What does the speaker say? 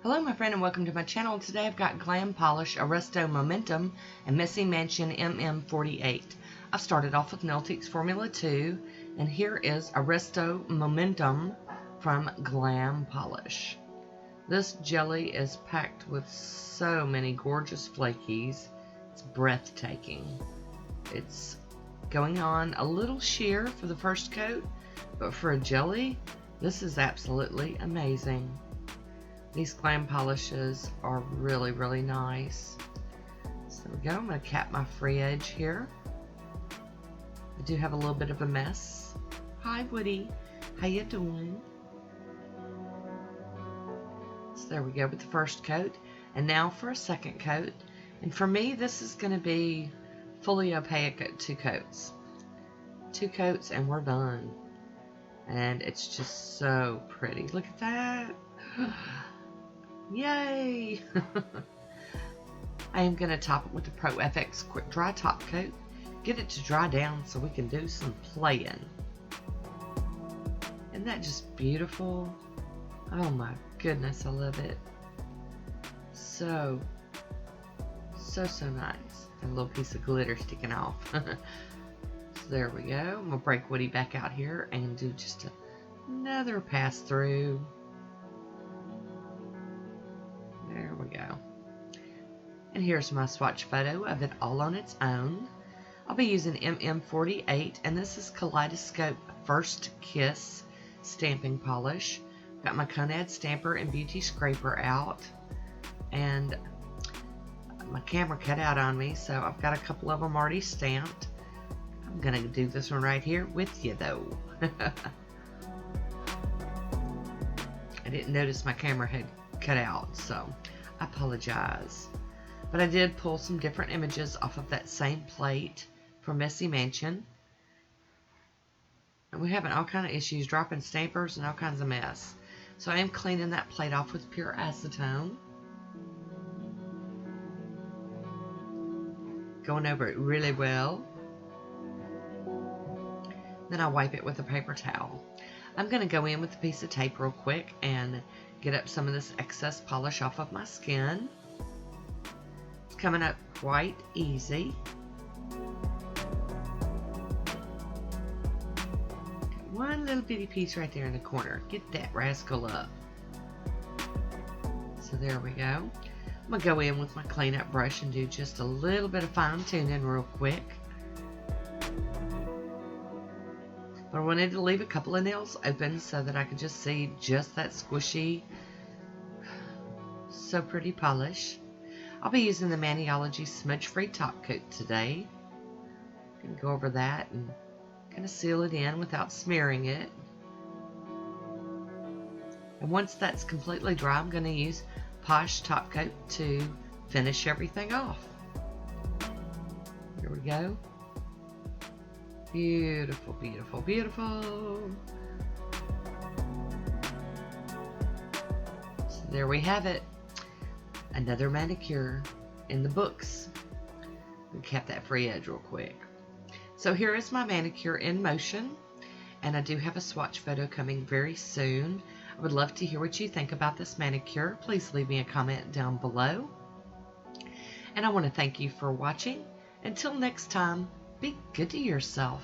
Hello my friend and welcome to my channel. Today I've got Glam Polish, Arresto Momentum, and Messy Mansion MM48. I've started off with Nailtiques Formula 2, and here is Arresto Momentum from Glam Polish. This jelly is packed with so many gorgeous flakies. It's breathtaking. It's going on a little sheer for the first coat, but for a jelly, this is absolutely amazing. These Glam polishes are really, really nice. So there we go. I'm going to cap my free edge here. I do have a little bit of a mess. Hi, Woody. How you doing? So there we go with the first coat. And now for a second coat. And for me, this is going to be fully opaque at 2 coats. 2 coats and we're done. And it's just so pretty. Look at that. Yay! I am going to top it with the Pro FX Quick Dry Top Coat. Get it to dry down so we can do some playing. Isn't that just beautiful? Oh my goodness, I love it. So nice. A little piece of glitter sticking off. So there we go. I'm going to break Woody back out here and do just another pass through. There we go. And here's my swatch photo of it all on its own. I'll be using MM48, and this is Kaleidoscope First Kiss stamping polish. Got my Conad stamper and beauty scraper out, and my camera cut out on me, so I've got a couple of them already stamped. I'm gonna do this one right here with you though. I didn't notice my camera had cut out, so I apologize. But I did pull some different images off of that same plate for Messy Mansion. And we're having all kind of issues dropping stampers and all kinds of mess. So I am cleaning that plate off with pure acetone. Going over it really well. Then I wipe it with a paper towel. I'm going to go in with a piece of tape real quick and get up some of this excess polish off of my skin. It's coming up quite easy. Got one little bitty piece right there in the corner. Get that rascal up. So there we go. I'm going to go in with my cleanup brush and do just a little bit of fine tuning real quick. But I wanted to leave a couple of nails open so that I could just see just that squishy, so pretty polish. I'll be using the Maniology Smudge Free Top Coat today. I'm going to go over that and kind of seal it in without smearing it. And once that's completely dry, I'm going to use Poshe Top Coat to finish everything off. Here we go. Beautiful, beautiful, beautiful. So there we have it. Another manicure in the books. We kept that free edge real quick. So here is my manicure in motion. And I do have a swatch photo coming very soon. I would love to hear what you think about this manicure. Please leave me a comment down below. And I want to thank you for watching. Until next time, be good to yourself.